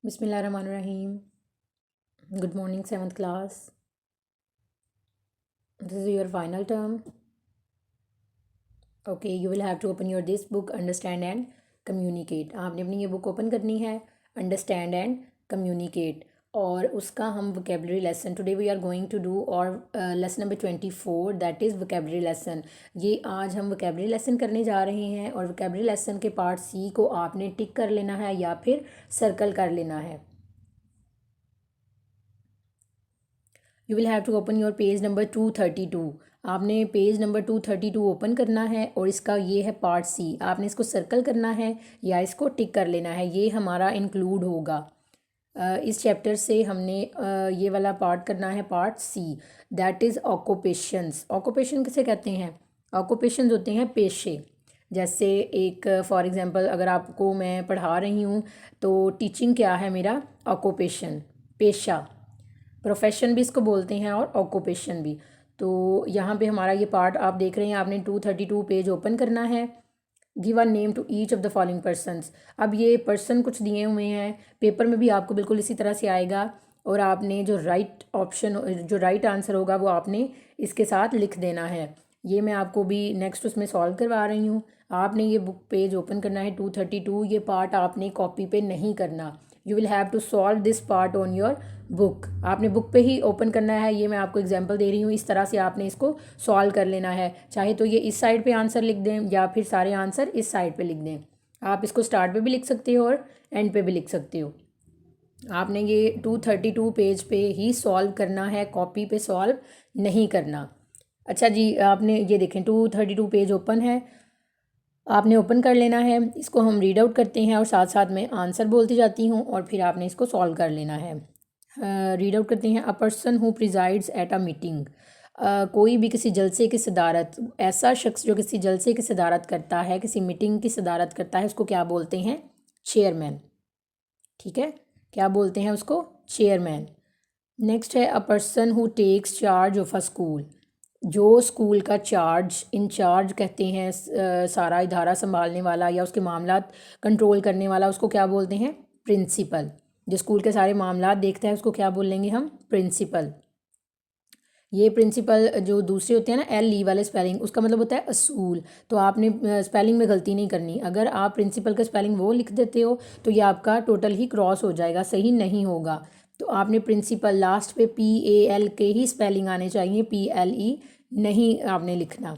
Bismillahirrahmanirrahim. Good morning, 7th class. This is your final term. Okay, you will have to open your this book, Understand and Communicate. आपने अपनी ये book open करनी है, Understand and Communicate. और उसका हम vocabulary lesson today we are going to do और lesson number 24 that is vocabulary lesson. ये आज हम vocabulary lesson करने जा रहे हैं और vocabulary lesson के पार्ट सी को आपने टिक कर लेना है या फिर सर्कल कर लेना है. You will have to open your page number 232. आपने पेज नंबर 232 ओपन करना है और इसका ये है पार्ट सी. आपने इसको सर्कल करना है या इसको टिक कर लेना है. ये हमारा इंक्लूड होगा. इस चैप्टर से हमने ये वाला पार्ट करना है part see that is occupations. Occupation किसे कहते हैं? ऑक्यूपेशंस होते हैं पेशे. जैसे एक फॉर एग्जांपल अगर आपको मैं पढ़ा रही हूँ तो टीचिंग क्या है मेरा? ऑक्यूपेशन, पेशा. प्रोफेशन भी इसको बोलते हैं और ऑक्यूपेशन भी. तो यहाँ पे हमारा ये पार्ट आप देख रहे हैं. आपने 232 पेज ओपन करना है. Give a name to each of the following persons. अब ये पर्सन कुछ दिए हुए हैं. पेपर में भी आपको बिल्कुल इसी तरह से आएगा और आपने जो राइट ऑप्शन जो राइट आंसर होगा वो आपने इसके साथ लिख देना है. ये मैं आपको भी नेक्स्ट उसमें सॉल्व करवा रही हूँ. आपने ये बुक पेज ओपन करना है 232. ये पार्ट आपने कॉपी पे नहीं करना. You will have to solve this part on your book. आपने बुक पे ही ओपन करना है. ये मैं आपको एग्जांपल दे रही हूँ. इस तरह से आपने इसको सॉल्व कर लेना है. चाहे तो ये इस साइड पे आंसर लिख दें या फिर सारे आंसर इस साइड पे लिख दें. आप इसको स्टार्ट पे भी लिख सकते हो और एंड पे भी लिख सकते हो. आपने ये 232 पेज पे ही सॉल्व करना है, कॉपी पे सॉल्व नहीं करना. अच्छा जी, आपने ये देखें 232 पेज ओपन है. आपने ओपन कर लेना है. इसको हम रीड आउट करते हैं और साथ साथ में आंसर बोलती जाती हूँ और फिर आपने इसको सॉल्व कर लेना है. रीड आउट करते हैं. A person who presides at a meeting. कोई भी किसी जलसे की सदारत, ऐसा शख्स जो किसी जलसे की सदारत करता है, किसी मीटिंग की सदारत करता है, उसको क्या बोलते हैं? चेयरमैन. ठीक है, क्या बोलते हैं उसको? चेयरमैन. नेक्स्ट है a person who takes charge of a school. जो स्कूल का चार्ज, इंचार्ज कहते हैं सारा इदारा संभालने वाला या उसके मामलात कंट्रोल करने वाला, उसको क्या बोलते हैं? प्रिंसिपल. जो स्कूल के सारे मामलात देखता है उसको क्या बोलेंगे हम? प्रिंसिपल. ये प्रिंसिपल जो दूसरे होते हैं ना, एल ई वाले स्पेलिंग, उसका मतलब होता है असूल. तो आपने स्पेलिंग में गलती नहीं करनी. अगर आप प्रिंसिपल का स्पेलिंग वो लिख देते हो तो ये आपका टोटल ही क्रॉस हो जाएगा, सही नहीं होगा. तो आपने प्रिंसिपल लास्ट पे PAL के ही स्पेलिंग आने चाहिए, PLE नहीं आपने लिखना.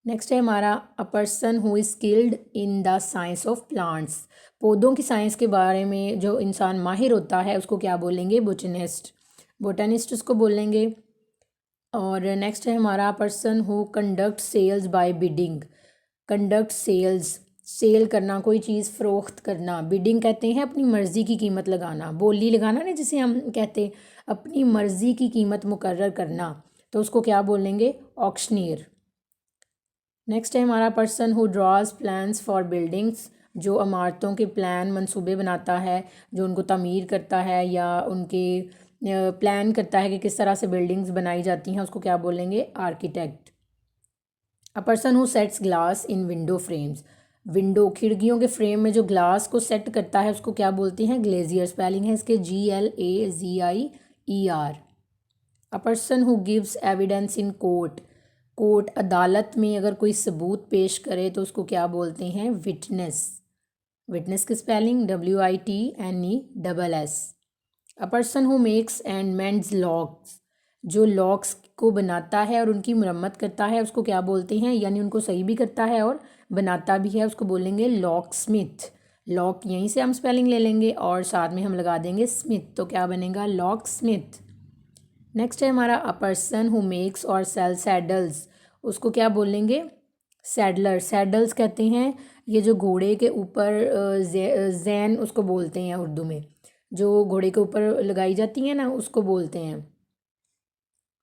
नेक्स्ट है हमारा अ person who is skilled in the science of plants. पौधों की साइंस के बारे में जो इंसान माहिर होता है उसको क्या बोलेंगे? बोटनिस्ट. बोटनिस्ट उसको बोलेंगे. और नेक्स्ट है हमारा person who conduct sales by bidding. Conduct sales, sell करना, कोई चीज़ फ़रोख्त करना. बिडिंग कहते हैं अपनी मर्ज़ी की कीमत लगाना, बोली लगाना ना जिसे हम कहते हैं, अपनी मर्ज़ी की कीमत मुकर्रर करना. तो उसको क्या बोलेंगे? ऑक्शनियर. नेक्स्ट है हमारा person who draws plans for buildings. जो इमारतों के प्लान, मंसूबे बनाता है, जो उनको तमीर करता है या उनके प्लान करता है कि किस तरह से बिल्डिंग्स बनाई जाती हैं, उसको क्या बोलेंगे? Architect. A person who sets glass in window frames. Window, खिड़कियों के फ्रेम में जो ग्लास को सेट करता है उसको क्या बोलते हैं? ग्लेजियर. स्पेलिंग है इसके GLAZIER. A person who gives evidence in court. Court, अदालत में अगर कोई सबूत पेश करे तो उसको क्या बोलते हैं? विटनेस. विटनेस की spelling WITNESS. A person who makes and mends locks. जो लॉक्स को बनाता है और उनकी मरम्मत करता है उसको क्या बोलते हैं? यानी उनको सही भी करता है और बनाता भी है, उसको बोलेंगे लॉक स्मिथ. लॉक यहीं से हम स्पेलिंग ले लेंगे और साथ में हम लगा देंगे स्मिथ, तो क्या बनेगा? Lock Smith. नेक्स्ट है हमारा अ पर्सन हु मेक्स और सेल सैडल्स. उसको क्या बोलेंगे? सैडलर. सैडल्स कहते हैं ये जो घोड़े के ऊपर जैन उसको बोलते हैं उर्दू में. जो घोड़े के ऊपर लगाई जाती हैं ना उसको बोलते हैं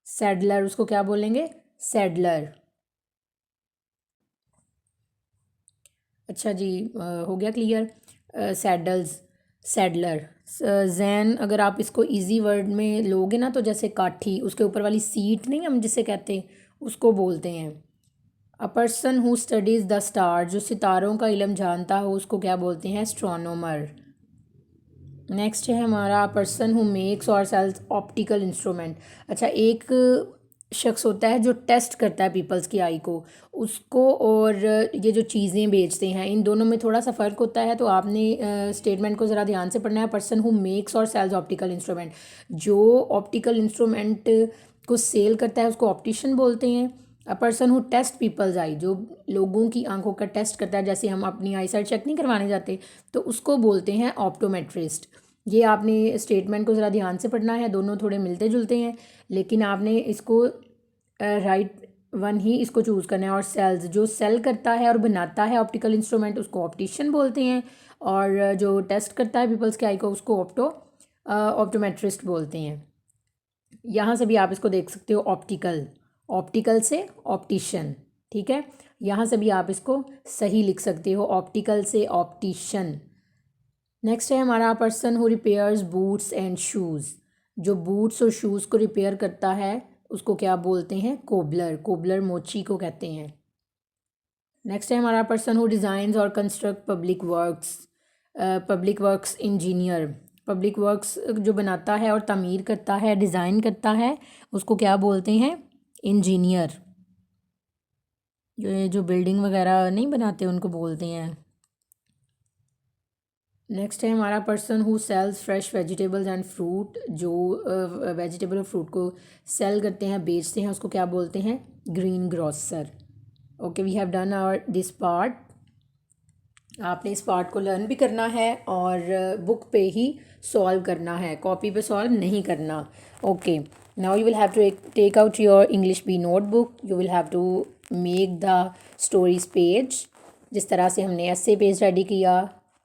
सैडलर. उसको क्या बोलेंगे? सैडलर. अच्छा जी, हो गया क्लियर? Saddles, Sadler. जैन अगर आप इसको इजी वर्ड में लोगे ना तो जैसे काठी, उसके ऊपर वाली सीट नहीं हम जिसे कहते हैं उसको बोलते हैं. A person who studies the star. जो सितारों का इल्म जानता हो उसको क्या बोलते हैं? एस्ट्रोनोमर. नेक्स्ट है हमारा पर्सन हु मेक्स और सेल्स ऑप्टिकल इंस्ट्रूमेंट। अच्छा, एक शख्स होता है जो टेस्ट करता है पीपल्स की आई को, उसको, और ये जो चीज़ें बेचते हैं, इन दोनों में थोड़ा सा फ़र्क होता है। तो आपने स्टेटमेंट को ज़रा ध्यान से पढ़ना है। पर्सन हु मेक्स और सेल्स ऑप्टिकल इंस्ट्रूमेंट, जो ऑप्टिकल इंस्ट्रूमेंट को सेल करता है उसको ऑप्टिशियन बोलते हैं। A person who test people's eye, जो लोगों की आंखों का टेस्ट करता है, जैसे हम अपनी आई साइट चेक नहीं करवाने जाते, तो उसको बोलते हैं ऑप्टोमेट्रिस्ट। ये आपने स्टेटमेंट को ज़रा ध्यान से पढ़ना है, दोनों थोड़े मिलते जुलते हैं, लेकिन आपने इसको राइट वन ही इसको चूज़ करना है। और सेल्स, जो सेल करता है और बनाता है ऑप्टिकल इंस्ट्रूमेंट, उसको ऑप्टिशियन बोलते हैं। और जो टेस्ट करता है पीपल्स के आई को, उसको ऑप्टोमेट्रिस्ट बोलते हैं। यहाँ से भी आप इसको देख सकते हो, ऑप्टिकल, ऑप्टिकल से ऑप्टिशियन, ठीक है। यहाँ से भी आप इसको सही लिख सकते हो, ऑप्टिकल से ऑप्टिशियन। नेक्स्ट है हमारा person who repairs boots and shoes, जो बूट्स और शूज़ को रिपेयर करता है उसको क्या बोलते हैं? कोबलर, कोबलर मोची को कहते हैं। नेक्स्ट है हमारा पर्सन हु डिज़ाइंस और construct public works engineer, public works जो बनाता है और तामीर करता है, डिज़ाइन करता है, उसको क्या बोलते हैं? इंजीनियर। जो बिल्डिंग वगैरह नहीं बनाते उनको बोलते हैं। नेक्स्ट है हमारा person who sells fresh vegetables and fruit, जो वेजिटेबल और फ्रूट को सेल करते हैं, बेचते हैं, उसको क्या बोलते हैं? Green grocer. Okay, we have done our this part. आपने इस पार्ट को लर्न भी करना है और बुक पे ही सॉल्व करना है, कॉपी पे सॉल्व नहीं करना। Okay, now you will have to take out your English B notebook. You will have to make the stories page, जिस तरह से हमने ऐसे पेज रेडी किया,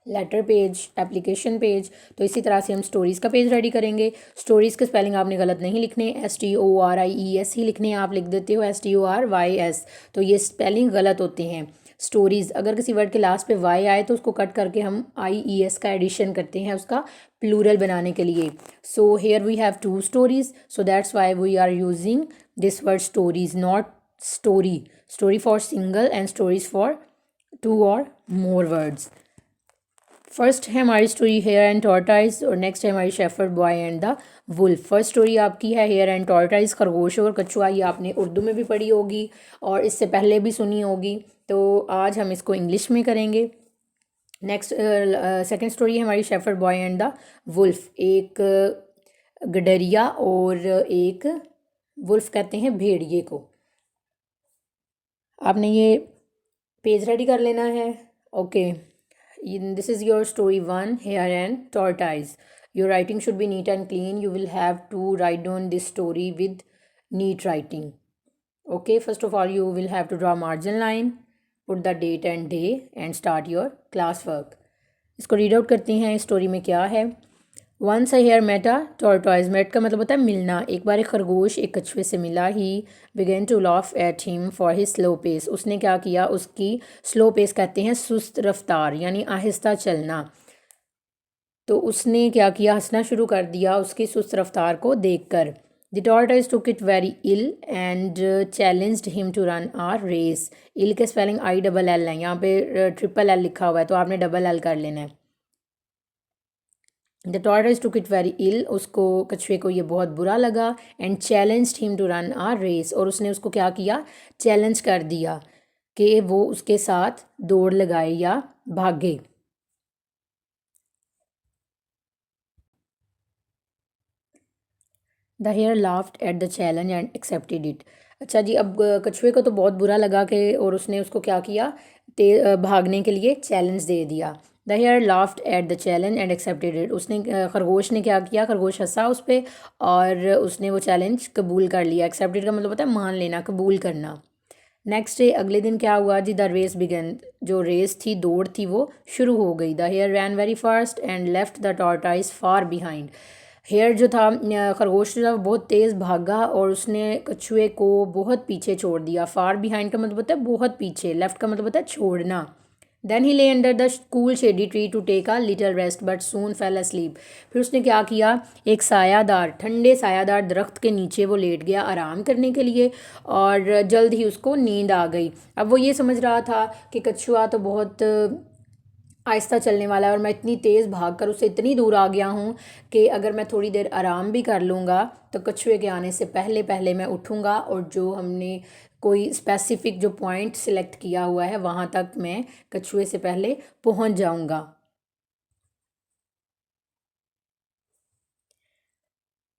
लेटर पेज, एप्लीकेशन पेज, तो इसी तरह से हम स्टोरीज़ का पेज रेडी करेंगे। स्टोरीज़ के स्पेलिंग आपने गलत नहीं लिखने, STORIES ही लिखने हैं। आप लिख देते हो STORYS, तो ये स्पेलिंग गलत होते हैं। स्टोरीज़, अगर किसी वर्ड के लास्ट पे वाई आए तो उसको कट करके हम IES का एडिशन करते हैं उसका प्लूरल बनाने के लिए। So here we have 2 stories, so that's why we are using this word stories, not story. Story for single and stories for 2 और मोर वर्ड्स। फर्स्ट है हमारी स्टोरी हेयर एंड टॉर्टाइज, और नेक्स्ट है हमारी shepherd boy and the wolf. First story आपकी है hair and tortoise, खरगोश और कछुआ। ये आपने उर्दू में भी पढ़ी होगी और इससे पहले भी सुनी होगी, तो आज हम इसको इंग्लिश में करेंगे। नेक्स्ट सेकंड स्टोरी है हमारी shepherd boy and the wolf. एक गडरिया और एक वुल्फ कहते हैं भेड़िए को। आपने ये पेज रेडी कर लेना है। Okay, this is your story 1, hare and tortoise. Your writing should be neat and clean. You will have to write down this story with neat writing. Okay, first of all you will have to draw margin line, put the date and day and start your class work. इसको read out करते हैं। Story में क्या है? Once a hare met a tortoise. met का मतलब होता है मिलना। एक बार एक खरगोश एक कछुए से मिला। He began to laugh at him for his slow pace. उसने क्या किया? उसकी स्लो पेस कहते हैं सुस्त रफ्तार, यानी आहिस्ता चलना। तो उसने क्या किया? हंसना शुरू कर दिया उसकी सुस्त रफ्तार को देखकर। The tortoise took it very ill and challenged him to run a race. ill के स्पेलिंग ILL है, यहाँ पे ट्रिपल L लिखा हुआ है, तो आपने डबल L कर लेना है। The tortoise took it very ill, उसको, कछुए को ये बहुत बुरा लगा। And challenged him to run a race, और उसने उसको क्या किया? चैलेंज कर दिया कि वो उसके साथ दौड़ लगाए या भागे। The hare laughed at the challenge and accepted it. अच्छा जी, अब कछुए को तो बहुत बुरा लगा कि, और उसने उसको क्या किया? भागने के लिए चैलेंज दे दिया। The hare laughed at the challenge and accepted it. उसने, खरगोश ने क्या किया? खरगोश हंसा उस पर और उसने वो चैलेंज कबूल कर लिया। एक्सेप्टेड का मतलब होता है मान लेना, कबूल करना। नेक्स्ट डे, अगले दिन क्या हुआ जी? द रेस बिगन, जो रेस थी, दौड़ थी, वो शुरू हो गई। The hare ran very fast and left the tortoise far behind. Hare जो था, खरगोश जो था, वो बहुत तेज़ भागा और उसने कछुए को बहुत पीछे छोड़ दिया। फार बिहाइंड का मतलब होता है बहुत पीछे, लेफ्ट का मतलब होता है छोड़ना। Then he lay under the cool shady tree to take a little rest but soon fell asleep. फिर उसने क्या किया? एक सायादार, ठंडे सायादार दरख्त के नीचे वो लेट गया आराम करने के लिए, और जल्द ही उसको नींद आ गई। अब वो ये समझ रहा था कि कछुआ तो बहुत आहिस्ता चलने वाला है और मैं इतनी तेज़ भाग कर उससे इतनी दूर आ गया हूँ कि अगर मैं थोड़ी देर आराम भी कर लूँगा तो कछुए के आने से पहले पहले मैं उठूँगा और जो हमने कोई स्पेसिफिक जो पॉइंट सिलेक्ट किया हुआ है वहाँ तक मैं कछुए से पहले पहुँच जाऊँगा।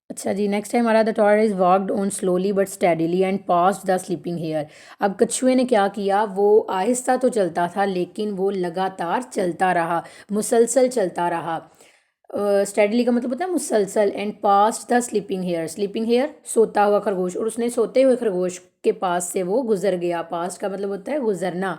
अच्छा जी, नेक्स्ट है हमारा the tortoise walked on slowly but steadily and passed the sleeping hare. अब कछुए ने क्या किया, वो आहिस्ता तो चलता था लेकिन वो लगातार चलता रहा, मुसलसल चलता रहा। स्टेडली का मतलब होता है मुसलसल। And past the sleeping hare, sleeping hare सोता हुआ खरगोश, और उसने सोते हुए खरगोश के पास से वो गुजर गया। पास्ट का मतलब होता है गुजरना।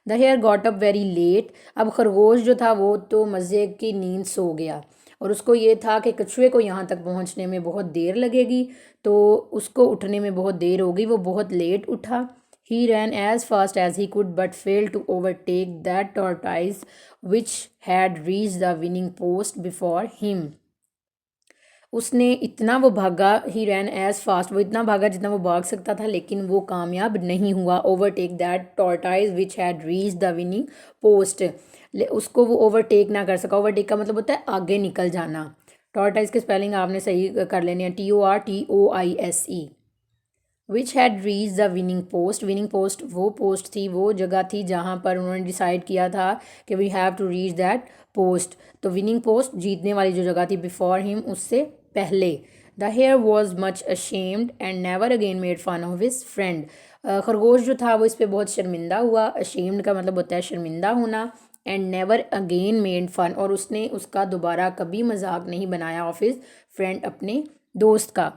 The hare got up very late, अब खरगोश जो था वो तो मज़े की नींद सो गया और उसको ये था कि कछुए को यहाँ तक पहुँचने में बहुत देर लगेगी, तो उसको उठने में बहुत देर होगी, वो बहुत लेट उठा। He ran as fast as he could but failed to overtake that tortoise which had reached the winning post before him. उसने इतना वो भागा, ही रैन एज फास्ट, वो इतना भागा जितना वो भाग सकता था, लेकिन वो कामयाब नहीं हुआ। Overtake that tortoise which had reach the winning post, उसको वो ओवरटेक ना कर सका। ओवरटेक का मतलब होता है आगे निकल जाना। टॉर्टाइज के स्पेलिंग आपने सही कर लेनी है, TORTOISE। Which had reach the winning post, winning post वो पोस्ट थी, वो जगह थी जहाँ पर उन्होंने डिसाइड किया था कि we have to reach that post. तो विनिंग पोस्ट जीतने वाली जो जगह थी बिफोर हिम, उससे पहले। The hare was much ashamed and never again made fun of his friend, खरगोश जो था वो इस पर बहुत शर्मिंदा हुआ। अशेम्ड का मतलब होता है शर्मिंदा होना। And never again made fun, और उसने उसका दोबारा कभी मजाक नहीं बनाया ऑफ हिज फ्रेंड, अपने दोस्त का।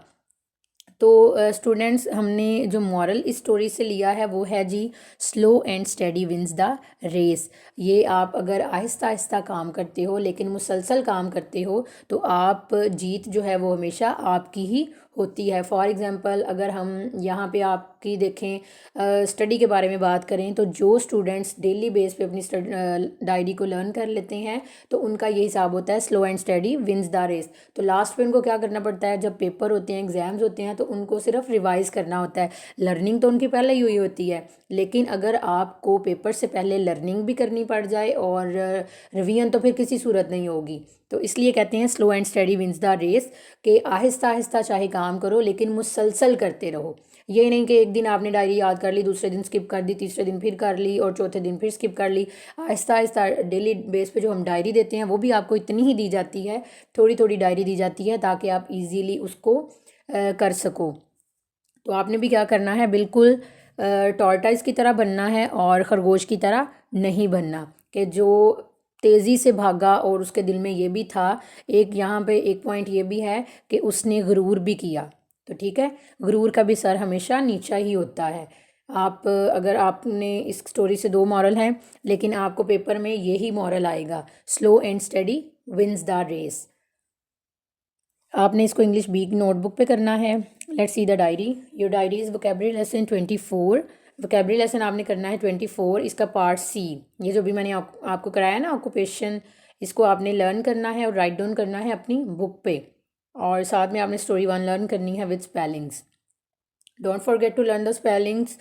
तो स्टूडेंट्स, हमने जो मॉरल इस स्टोरी से लिया है वो है जी, slow and steady wins the race. ये आप अगर आहिस्ता आहिस्ता काम करते हो लेकिन मुसलसल काम करते हो तो आप जीत जो है वो हमेशा आपकी ही होती है। फॉर एग्ज़ाम्पल अगर हम यहाँ पे आपकी देखें स्टडी के बारे में बात करें, तो जो स्टूडेंट्स डेली बेस पे अपनी डायरी को लर्न कर लेते हैं तो उनका ये हिसाब होता है slow and steady wins the race. तो लास्ट पे उनको क्या करना पड़ता है, जब पेपर होते हैं, एग्जाम्स होते हैं, तो उनको सिर्फ रिवाइज करना होता है। लर्निंग तो उनकी पहले ही हुई होती है, लेकिन अगर आपको पेपर से पहले लर्निंग भी करनी पड़ जाए और रिवीजन, तो फिर किसी सूरत नहीं होगी। तो इसलिए कहते हैं slow and steady wins the race, कि आहिस्ता आहिस्ता चाहे काम करो लेकिन मुसलसल करते रहो। ये नहीं कि एक दिन आपने डायरी याद कर ली, दूसरे दिन स्किप कर दी, तीसरे दिन फिर कर ली और चौथे दिन फिर स्किप कर ली। आहिस्ता आहिस्ता डेली बेस पे जो हम डायरी देते हैं वो भी आपको इतनी ही दी जाती है, थोड़ी थोड़ी डायरी दी जाती है ताकि आप इजीली उसको कर सको। तो आपने भी क्या करना है, बिल्कुल टॉर्टाइज की तरह बनना है और खरगोश की तरह नहीं बनना, कि जो तेज़ी से भागा और उसके दिल में ये भी था। एक यहाँ पे एक पॉइंट ये भी है कि उसने गुरूर भी किया। तो ठीक है, गुरूर का भी सर हमेशा नीचा ही होता है। आप अगर आपने इस स्टोरी से दो मॉरल हैं, लेकिन आपको पेपर में यही मॉरल आएगा, slow and steady wins the race. आपने इसको इंग्लिश बी की नोटबुक पे करना है। Let's see the diary. Your diary is vocabulary lesson 24। Vocabulary lesson आपने करना है 24, इसका पार्ट सी। ये जो भी मैंने आपको कराया ना ऑक्यूपेशन, इसको आपने लर्न करना है और राइट डाउन करना है अपनी बुक पे, और साथ में आपने स्टोरी 1 लर्न करनी है with spellings. Don't forget to learn the spellings.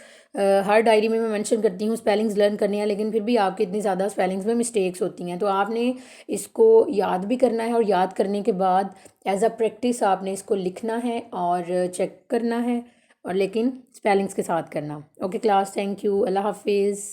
हर डायरी में मैं मेंशन करती हूँ स्पेलिंग्स लर्न करनी है, लेकिन फिर भी आपकी इतनी ज़्यादा स्पेलिंग्स में मिस्टेक्स होती हैं, तो आपने इसको याद भी करना है और याद करने के बाद एज अ प्रैक्टिस आपने इसको लिखना है और चेक करना है, और लेकिन स्पेलिंग्स के साथ करना। ओके क्लास, थैंक यू, अल्लाह हाफिज़।